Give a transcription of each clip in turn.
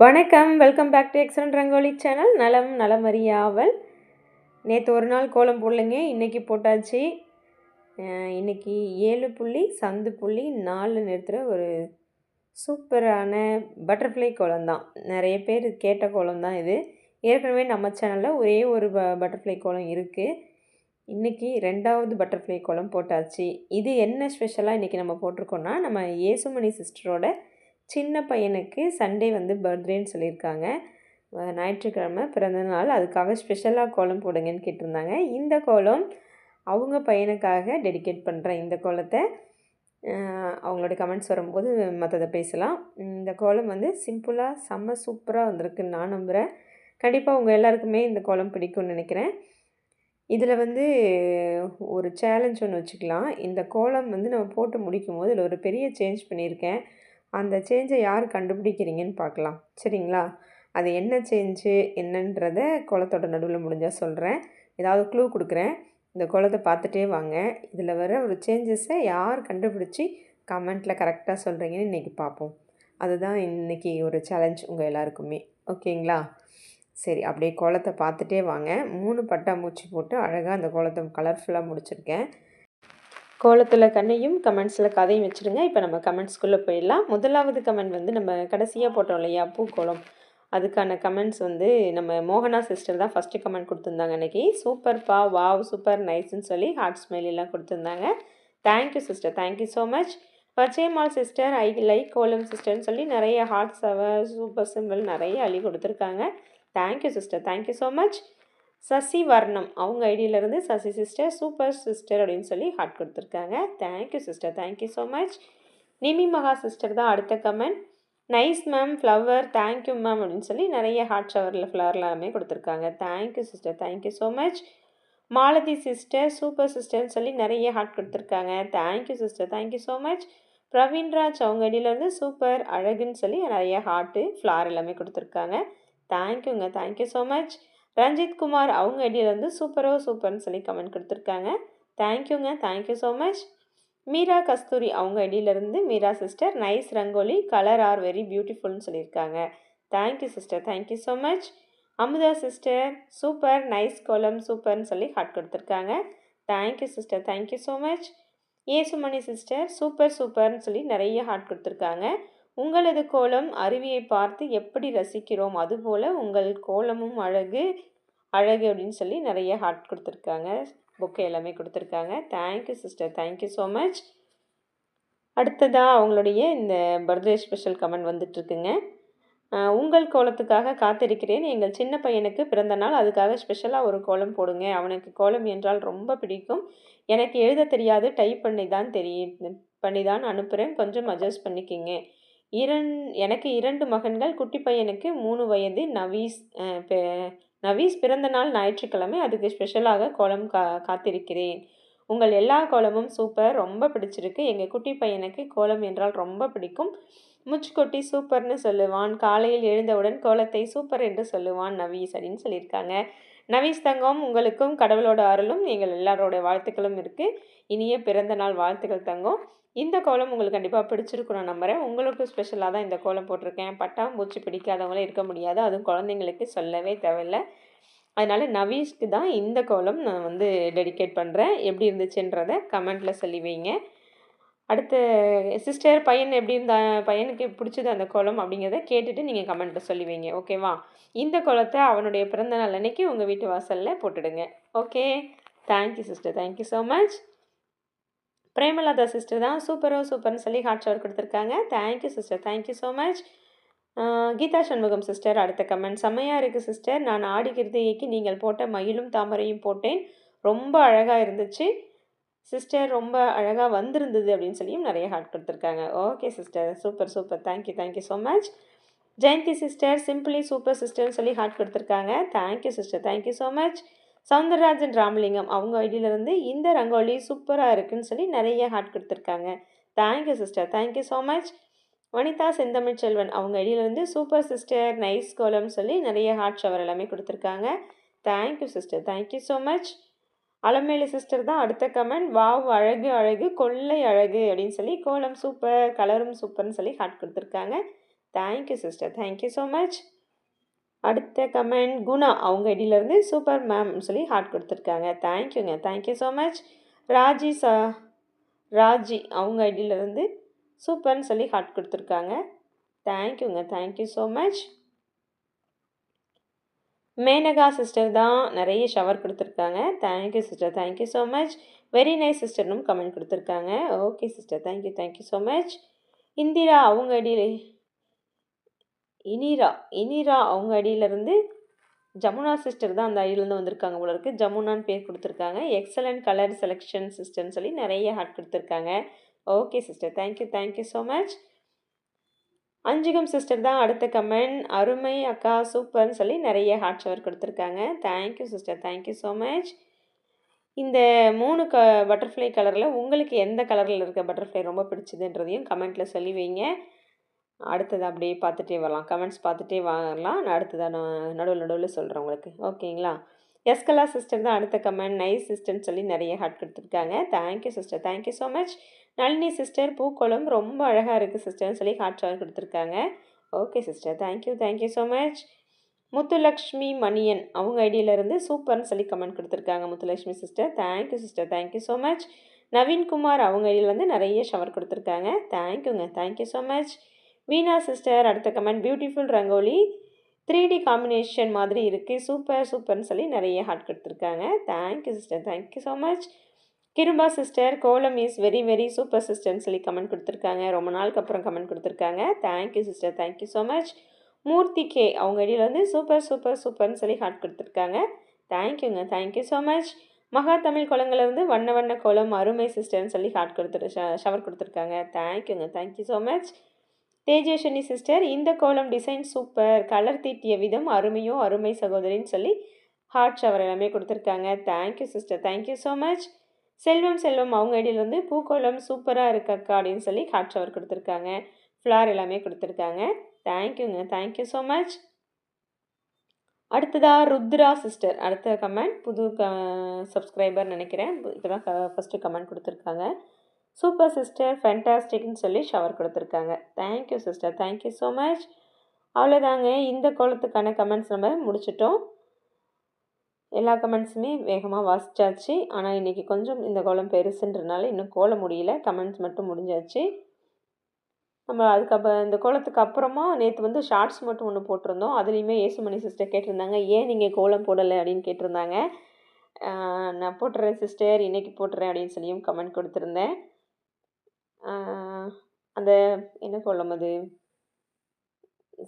வணக்கம். Welcome back to excellent rangoli channel. நலமறியாவல். நேற்று ஒரு நாள் கோலம் போடலைங்க, இன்றைக்கி போட்டாச்சு. இன்றைக்கி 7 புள்ளி சந்து புள்ளி 4 நிறுத்துகிற ஒரு சூப்பரான பட்டர்ஃப்ளை கோலம் தான். நிறைய பேர் கேட்ட கோலம் தான் இது. ஏற்கனவே நம்ம சேனலில் ஒரே ஒரு பட்டர்ஃப்ளை கோலம் இருக்குது. இன்றைக்கி 2வது பட்டர்ஃப்ளை கோலம் போட்டாச்சு. இது என்ன ஸ்பெஷலாக இன்றைக்கி நம்ம போட்டிருக்கோன்னா, நம்ம ஏசுமணி சிஸ்டரோட சின்ன பையனுக்கு சண்டே பர்த்டேன்னு சொல்லியிருக்காங்க. ஞாயிற்றுக்கிழமை பிறந்தநாள், அதுக்காக ஸ்பெஷலாக கோலம் போடுங்கன்னு கேட்டிருந்தாங்க. இந்த கோலம் அவங்க பையனுக்காக டெடிகேட் பண்ணுறேன். இந்த கோலத்தை அவங்களோட கமெண்ட்ஸ் வரும்போது மற்றதை பேசலாம். இந்த கோலம் சிம்பிளாக செம்ம சூப்பராக வந்திருக்குன்னு நான் நம்புகிறேன். கண்டிப்பாக உங்கள் எல்லாருக்குமே இந்த கோலம் பிடிக்கும்னு நினைக்கிறேன். இதில் ஒரு சேலஞ்ச் ஒன்று வச்சுக்கலாம். இந்த கோலம் நம்ம போட்டு முடிக்கும் போது இதில் ஒரு பெரிய சேஞ்ச் பண்ணியிருக்கேன். அந்த சேஞ்சை யார் கண்டுபிடிக்கிறீங்கன்னு பார்க்கலாம், சரிங்களா? அது என்ன சேஞ்சு என்னன்றதை கோலத்தோட நடுவில் முடிஞ்சால் சொல்கிறேன். ஏதாவது க்ளூ கொடுக்குறேன், இந்த கோலத்தை பார்த்துட்டே வாங்க. இதில் வர ஒரு சேஞ்சஸை யார் கண்டுபிடிச்சி கமெண்ட்டில் கரெக்டாக சொல்கிறீங்கன்னு இன்றைக்கி பார்ப்போம். அதுதான் இன்றைக்கி ஒரு சேலஞ்ச் உங்கள் எல்லாருக்குமே, ஓகேங்களா? சரி, அப்படியே கோலத்தை பார்த்துட்டே வாங்க. 3 பட்டாம்பூச்சி போட்டு அழகாக அந்த கோலத்தை கலர்ஃபுல்லாக முடிச்சிருக்கேன். கோலத்தில் கண்ணையும் கமெண்ட்ஸில் கதையும் வச்சுருங்க. இப்போ நம்ம கமெண்ட்ஸ்குள்ளே போயிடலாம். முதலாவது கமெண்ட் நம்ம கடைசியாக போட்டோம் இல்லையா, பூக்கோலம், அதுக்கான கமெண்ட்ஸ் நம்ம மோகனா சிஸ்டர் தான் ஃபஸ்ட்டு கமெண்ட் கொடுத்துருந்தாங்க அன்றைக்கி. சூப்பர்ப்பா, வாவ், சூப்பர் நைஸ்ன்னு சொல்லி ஹார்ட் ஸ்மைலெலாம் கொடுத்துருந்தாங்க. Thank you sister, thank you so much. Pachaimal sister, I like கோலம் சிஸ்டர்னு சொல்லி நிறைய ஹார்ட் சூப்பர் சிம்பிள் நிறைய அள்ளி கொடுத்துருக்காங்க. Thank you sister, thank you so much. Sasi Varnam அவங்க ஐடியிலேருந்து சசி சிஸ்டர் சூப்பர் சிஸ்டர் அப்படின்னு சொல்லி ஹார்ட் கொடுத்துருக்காங்க. Thank you sister, thank you so much. Nimi Maha sister தான் அடுத்த comment. Nice ma'am, flower, thank you ma'am அப்படின்னு சொல்லி நிறைய ஹார்ட் ஷவரில் ஃப்ளவர் எல்லாமே கொடுத்துருக்காங்க. Thank you sister, thank you so much. Malathi sister super சிஸ்டர்னு சொல்லி நிறைய ஹார்ட் கொடுத்துருக்காங்க. Thank you sister, thank you so much. Praveenraj அவங்க ஐடியிலேருந்து சூப்பர் அழகுன்னு சொல்லி நிறைய ஹார்ட்டு ஃப்ளார் எல்லாமே கொடுத்துருக்காங்க. தேங்க்யூங்க, thank you so much. Ranjith Kumar அவங்க ஐடியிலேருந்து சூப்பர்னு சொல்லி கமெண்ட் கொடுத்துருக்காங்க. தேங்க்யூங்க, thank you so much. Meera Kasthuri அவங்க ஐடியிலேருந்து Meera sister nice rangoli, colour are very பியூட்டிஃபுல்னு சொல்லியிருக்காங்க. Thank you sister, thank you so much. Amudha sister super nice kolam சூப்பர்னு சொல்லி ஹார்ட் கொடுத்துருக்காங்க. Thank you sister, thank you so much. Esumani sister சூப்பர்னு சொல்லி நிறைய ஹார்ட் கொடுத்துருக்காங்க. உங்களது கோலம் அருவியை பார்த்து எப்படி ரசிக்கிறோம், அதுபோல் உங்கள் கோலமும் அழகு அப்படின்னு சொல்லி நிறைய ஹார்ட் கொடுத்துருக்காங்க. புக்கை எல்லாமே கொடுத்துருக்காங்க. Thank you sister, thank you so much. அடுத்ததாக அவங்களுடைய இந்த பர்த்டே ஸ்பெஷல் கமெண்ட் வந்துட்டுருக்குங்க. உங்கள் கோலத்துக்காக காத்திருக்கிறேன். எங்கள் சின்ன பையனுக்கு பிறந்த நாள், அதுக்காக ஸ்பெஷலாக ஒரு கோலம் போடுங்க. அவனுக்கு கோலம் என்றால் ரொம்ப பிடிக்கும். எனக்கு எழுத தெரியாது, டைப் பண்ணி தான் அனுப்புகிறேன், கொஞ்சம் அட்ஜஸ்ட் பண்ணிக்கிங்க. எனக்கு 2 மகன்கள். குட்டி பையனுக்கு 3 வயது. நவீஸ் பிறந்த நாள் ஞாயிற்றுக்கிழமை, அதுக்கு ஸ்பெஷலாக கோலம் காத்திருக்கிறேன். உங்கள் எல்லா கோலமும் சூப்பர், ரொம்ப பிடிச்சிருக்கு. எங்கள் குட்டி பையனுக்கு கோலம் என்றால் ரொம்ப பிடிக்கும். முச்சுக்கொட்டி சூப்பர்னு சொல்லுவான். காலையில் எழுந்தவுடன் கோலத்தை சூப்பர் என்று சொல்லுவான் நவீஸ் அப்படின்னு சொல்லியிருக்காங்க. நவீஸ் தங்கம், உங்களுக்கும் கடவுளோட அருளும் எங்கள் எல்லாரோட வாழ்த்துக்களும் இருக்குது. இனிய பிறந்த நாள் வாழ்த்துக்கள் தங்கம். இந்த கோலம் உங்களுக்கு கண்டிப்பாக பிடிச்சிருக்கும் நான் நம்புகிறேன். உங்களுக்கு ஸ்பெஷலாக தான் இந்த கோலம் போட்டிருக்கேன். பட்டாம்பூச்சி பிடிக்காதவங்களே இருக்க முடியாது, அதுவும் குழந்தைங்களுக்கு சொல்லவே தேவையில்லை. அதனால் நவீஸ்க்கு தான் இந்த கோலம் நான் டெடிகேட் பண்ணுறேன். எப்படி இருந்துச்சுன்றதை கமெண்ட்டில் சொல்லி வைங்க. அடுத்த சிஸ்டர் பையன் எப்படி பையனுக்கு பிடிச்சது அந்த கோலம் அப்படிங்கிறத கேட்டுட்டு நீங்கள் கமெண்ட்டில் சொல்லி வைங்க, ஓகேவா? இந்த கோலத்தை அவனுடைய பிறந்தநாள் அன்னைக்கு உங்கள் வீட்டு வாசலில் போட்டுடுங்க, okay? Thank you sister, thank you so much. Premalatha sister தான் சூப்பர்னு சொல்லி ஹார்ட் ஷவர் கொடுத்துருக்காங்க. Thank you sister, thank you so much. Geetha Shanmugam sister அடுத்த கமெண்ட். செம்மையாக இருக்குது சிஸ்டர், நான் ஆடிக்கிறதைக்கு நீங்கள் போட்ட மயிலும் தாமரையும் போட்டேன், ரொம்ப அழகாக இருந்துச்சு சிஸ்டர், ரொம்ப அழகாக வந்திருந்தது அப்படின்னு சொல்லியும் நிறைய ஹார்ட் கொடுத்துருக்காங்க. Okay sister, super, thank you so much. Jayanthi sister simply super சிஸ்டர்னு சொல்லி ஹார்ட் கொடுத்துருக்காங்க. Thank you sister, thank you so much. Soundararajan Ramalingam அவங்க ஐடியிலேருந்து இந்த ரங்கோலி சூப்பராக இருக்குன்னு சொல்லி நிறைய ஹார்ட் கொடுத்துருக்காங்க. Thank you sister, thank you so much. Vanitha செந்தமிழ் செல்வன் அவங்க ஐடியிலேருந்து சூப்பர் சிஸ்டர் நைஸ் கோலம்னு சொல்லி நிறைய ஹார்ட் ஷவர் எல்லாமே கொடுத்துருக்காங்க. Thank you sister, thank you so much. Alamelu sister தான் அடுத்த கமெண்ட். வாவ், அழகு கொள்ளை அழகு அப்படின்னு சொல்லி கோலம் சூப்பர், கலரும் சூப்பர்னு சொல்லி ஹார்ட் கொடுத்துருக்காங்க. Thank you sister, thank you so much. அடுத்த கமெண்ட் குணா அவங்க ஐடியிலேருந்து சூப்பர் மேம் சொல்லி ஹார்ட் கொடுத்துருக்காங்க. தேங்க்யூங்க, thank you so much. Raji Raji அவங்க ஐடியிலேருந்து சூப்பர்னு சொல்லி ஹார்ட் கொடுத்துருக்காங்க. தேங்க்யூங்க, thank you so much. Menaka sister தான் நிறைய ஷவர் கொடுத்துருக்காங்க. Thank you sister, thank you so much. Very nice சிஸ்டர்னும் கமெண்ட் கொடுத்துருக்காங்க. Okay sister, thank you, thank you so much. Indira அவங்க ஐடியில் இனிரா அவங்க ஐடியிலேருந்து ஜமுனா சிஸ்டர் தான் அந்த ஐடியிலேருந்து வந்திருக்காங்க போல இருக்குது. ஜமுனான்னு பேர் கொடுத்துருக்காங்க. எக்ஸலண்ட் கலர் செலெக்ஷன் சிஸ்டர்னு சொல்லி நிறைய ஹார்ட் கொடுத்துருக்காங்க. Okay sister, thank you, thank you so much. Anjugam sister தான் அடுத்த கமெண்ட். அருமை அக்கா சூப்பர்னு சொல்லி நிறைய ஹார்ட் ஷவர் கொடுத்துருக்காங்க. Thank you sister, thank you so much. இந்த 3 பட்டர்ஃப்ளை கலரில் உங்களுக்கு எந்த கலரில் இருக்க பட்டர்ஃப்ளை ரொம்ப பிடிச்சதுன்றதையும் கமெண்ட்டில் சொல்லி வைங்க. அடுத்தது அப்படியே பார்த்துட்டே வரலாம், கமெண்ட்ஸ் பார்த்துட்டே வரலாம். நான் அடுத்ததாக நான் நடுவில் சொல்கிறேன் உங்களுக்கு. ஓகேங்களா? எஸ்கலா சிஸ்டர் தான் அடுத்த கமெண்ட். நைஸ் சிஸ்டர்னு சொல்லி நிறைய ஹார்ட் கொடுத்துருக்காங்க. Thank you sister, thank you so much. Nalini sister பூக்கோளம் ரொம்ப அழகாக இருக்குது சிஸ்டர்னு சொல்லி ஹார்ட் ஷவர் கொடுத்துருக்காங்க. Okay sister, thank you, thank you so much. Muthulakshmi Maniyan அவங்க ஐடியிலேருந்து சூப்பர்னு சொல்லி கமெண்ட் கொடுத்துருக்காங்க. Muthulakshmi sister, thank you sister, thank you so much. Naveenkumar அவங்க ஐடியிலேருந்து நிறைய ஷவர் கொடுத்துருக்காங்க. தேங்க்யூங்க, thank you so much. Veena sister அடுத்த comment. Beautiful rangoli 3D combination மாதிரி இருக்குது, சூப்பர் சூப்பர்னு சொல்லி நிறைய ஹார்ட் கொடுத்துருக்காங்க. Thank you sister, thank you so much. Kiruba sister kolam is very very super சிஸ்டர்னு சொல்லி கமெண்ட் கொடுத்துருக்காங்க. ரொம்ப நாளுக்கு அப்புறம் கமெண்ட் கொடுத்துருக்காங்க. Thank you sister, thank you so much. Murthy K அவங்க ஐடியில் வந்து சூப்பர் சூப்பர் சூப்பர்னு சொல்லி ஹார்ட் கொடுத்துருக்காங்க. தேங்க்யூங்க, தேங்க்யூ ஸோ மச். மகா தமிழ் கோலங்கள்லேருந்து வண்ண வண்ண கோலம் அருமை சிஸ்டர்னு சொல்லி ஹார்ட் ஷவர் கொடுத்துருக்காங்க. தேங்க்யூங்க, thank you so much. Tejaswini sister இந்த கோலம் டிசைன் சூப்பர், கலர் தீட்டிய விதம் அருமையோ அருமை சகோதரின்னு சொல்லி ஹார்ட் ஷவர் எல்லாமே கொடுத்துருக்காங்க. Thank you sister, thank you so much. Selvam அவங்க ஐடியில் வந்து பூக்கோலம் சூப்பராக இருக்கு அக்கா அப்படின்னு சொல்லி ஹார்ட் ஷவர் கொடுத்துருக்காங்க. ஃப்ளார் எல்லாமே கொடுத்துருக்காங்க. தேங்க்யூங்க, தேங்க்யூ ஸோ மச். அடுத்ததாக ருத்ரா சிஸ்டர் அடுத்த கமெண்ட். புது சப்ஸ்கிரைபர் நினைக்கிறேன், இப்போ தான் ஃபஸ்ட்டு கமெண்ட் கொடுத்துருக்காங்க. சூப்பர் சிஸ்டர் ஃபேண்டாஸ்டிக்னு சொல்லி ஷவர் கொடுத்துருக்காங்க. Thank you sister, thank you so much. அவ்வளோதாங்க, இந்த கோலத்துக்கான கமெண்ட்ஸ் நம்ம முடிச்சிட்டோம். எல்லா கமெண்ட்ஸுமே வேகமாக வாசித்தாச்சு. ஆனால் இன்றைக்கி கொஞ்சம் இந்த கோலம் பெருசுன்றனால இன்னும் கோலம் முடியல, கமெண்ட்ஸ் மட்டும் முடிஞ்சாச்சு. நம்ம அதுக்கப்புறம் இந்த கோலத்துக்கு அப்புறமா நேற்று வந்து ஷார்ட்ஸ் மட்டும் ஒன்று போட்டிருந்தோம். அதுலேயுமே ஏசுமணி சிஸ்டர் கேட்டிருந்தாங்க, ஏன் நீங்கள் கோலம் போடலை அப்படின்னு கேட்டிருந்தாங்க. நான் போட்டுறேன் சிஸ்டர், இன்றைக்கி போட்டுறேன் அப்படின்னு சொல்லியும் கமெண்ட் கொடுத்துருந்தேன். அந்த என்ன கோலம் அது,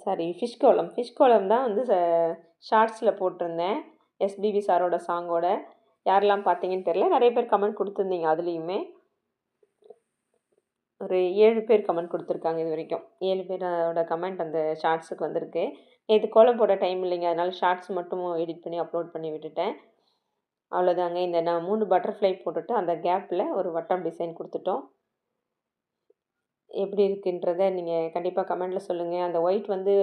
சாரி ஃபிஷ் கோலம் தான் வந்து ஷார்ட்ஸில் போட்டிருந்தேன். எஸ்பிபி சாரோட சாங்கோட. யாரெல்லாம் பார்த்தீங்கன்னு தெரில, நிறைய பேர் கமெண்ட் கொடுத்துருந்தீங்க. அதுலேயுமே ஒரு 7 பேர் கமெண்ட் கொடுத்துருக்காங்க. இது வரைக்கும் 7 பேரோட கமெண்ட் அந்த ஷார்ட்ஸுக்கு வந்திருக்கு. இது கோலம் போட டைம் இல்லைங்க, அதனால் ஷார்ட்ஸ் மட்டும் எடிட் பண்ணி அப்லோட் பண்ணி விட்டுட்டேன். அவ்வளோதாங்க. இந்த நான் 3 பட்டர்ஃப்ளை போட்டுட்டு அந்த கேப்பில் ஒரு வட்டம் டிசைன் கொடுத்துட்டோம். எப்படி இருக்குன்றதை நீங்கள் கண்டிப்பாக கமெண்டில் சொல்லுங்கள். அந்த ஒயிட் வந்து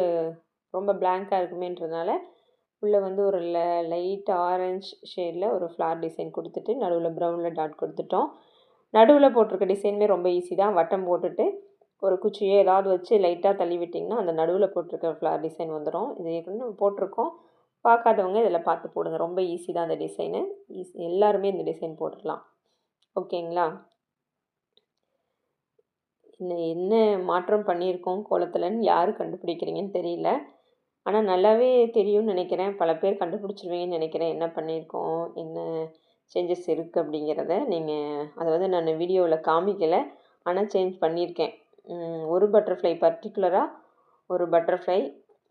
ரொம்ப பிளாங்காக இருக்குமேன்றதுனால உள்ளே வந்து ஒரு லைட் ஆரஞ்ச் ஷேடில் ஒரு ஃப்ளார் டிசைன் கொடுத்துட்டு நடுவில் ப்ரௌனில் டாட் கொடுத்துட்டோம். நடுவில் போட்டிருக்க டிசைனுமே ரொம்ப ஈஸி தான். வட்டம் போட்டுட்டு ஒரு குச்சியோ ஏதாவது வச்சு லைட்டாக தள்ளி விட்டிங்கன்னா அந்த நடுவில் போட்டிருக்க ஃப்ளார் டிசைன் வந்துடும். இது ஏற்கனவே போட்டிருக்கோம், பார்க்காதவங்க இதில் பார்த்து போடுங்க. ரொம்ப ஈஸி தான் அந்த டிசைனு. எல்லாருமே இந்த டிசைன் போட்டுடலாம். ஓகேங்களா? என்ன மாற்றம் பண்ணியிருக்கோம் கோலத்தில்னு யார் கண்டுபிடிக்கிறீங்கன்னு தெரியல, ஆனால் நல்லாவே தெரியும்னு நினைக்கிறேன். பல பேர் கண்டுபிடிச்சிருவீங்கன்னு நினைக்கிறேன் என்ன பண்ணியிருக்கோம், என்ன சேஞ்சஸ் இருக்குது அப்படிங்கிறத. நீங்கள் அதை வந்து நான் வீடியோவில் காமிக்கலை, ஆனால் சேஞ்ச் பண்ணியிருக்கேன். ஒரு பட்டர்ஃப்ளை பர்டிகுலராக ஒரு பட்டர்ஃப்ளை,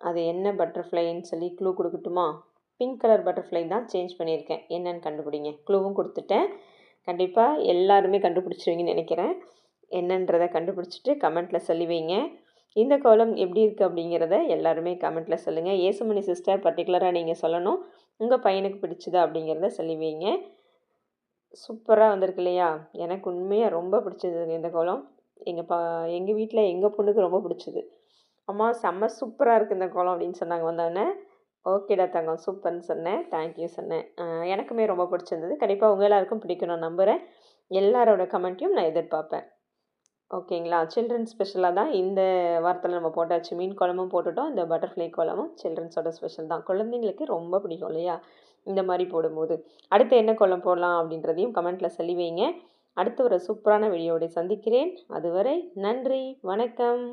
அது என்ன பட்டர்ஃப்ளைன்னு சொல்லி க்ளூ கொடுக்கட்டுமா? பிங்க் கலர் பட்டர்ஃப்ளை தான் சேஞ்ச் பண்ணியிருக்கேன். என்னன்னு கண்டுபிடிங்க. க்ளூவும் கொடுத்துட்டேன். கண்டிப்பாக எல்லாருமே கண்டுபிடிச்சிருவீங்கன்னு நினைக்கிறேன். என்னன்றதை கண்டுபிடிச்சிட்டு கமெண்ட்டில் சொல்லி வைங்க. இந்த கோலம் எப்படி இருக்குது அப்படிங்கிறத எல்லாருமே கமெண்ட்டில் சொல்லுங்கள். ஏசுமணி சிஸ்டர் பர்டிகுலராக நீங்கள் சொல்லணும், உங்கள் பையனுக்கு பிடிச்சதா அப்படிங்கிறத சொல்லி வைங்க. சூப்பராக வந்திருக்கு இல்லையா? எனக்கு உண்மையாக ரொம்ப பிடிச்சது இந்த கோலம். எங்கள் வீட்டில் எங்கள் பொண்ணுக்கு ரொம்ப பிடிச்சது. அம்மா செம்ம சூப்பராக இருக்குது இந்த கோலம் அப்படின்னு சொன்னாங்க வந்தோடனே. ஓகேடா தங்கம் சூப்பர்னு சொன்னேன். தேங்க்யூ சொன்னேன். எனக்குமே ரொம்ப பிடிச்சிருந்தது. கண்டிப்பாக உங்கள் எல்லாருக்கும் பிடிக்கும் நான் நம்புகிறேன். எல்லாரோட கமெண்ட்டையும் நான் எதிர்பார்ப்பேன். ஓகேங்களா? சில்ட்ரன்ஸ் ஸ்பெஷலா தான் இந்த வாரத்தில நம்ம போட்டாச்சு. மீன் குழம்பும் போட்டுட்டோம். இந்த பட்டர்ஃப்ளை குழம்பும் சில்ட்ரன்ஸோட ஸ்பெஷல் தான். குழந்தைங்களுக்கு ரொம்ப பிடிக்கும் இல்லையா? இந்த மாரி போடும்போது. அடுத்து என்ன குழம்பு போடலாம் அப்படின்றதையும் கமெண்ட்ல சொல்லி வைங்க. அடுத்து ஒரு சூப்பரான வீடியோவோட சந்திக்கிறேன். அதுவரை நன்றி, வணக்கம்.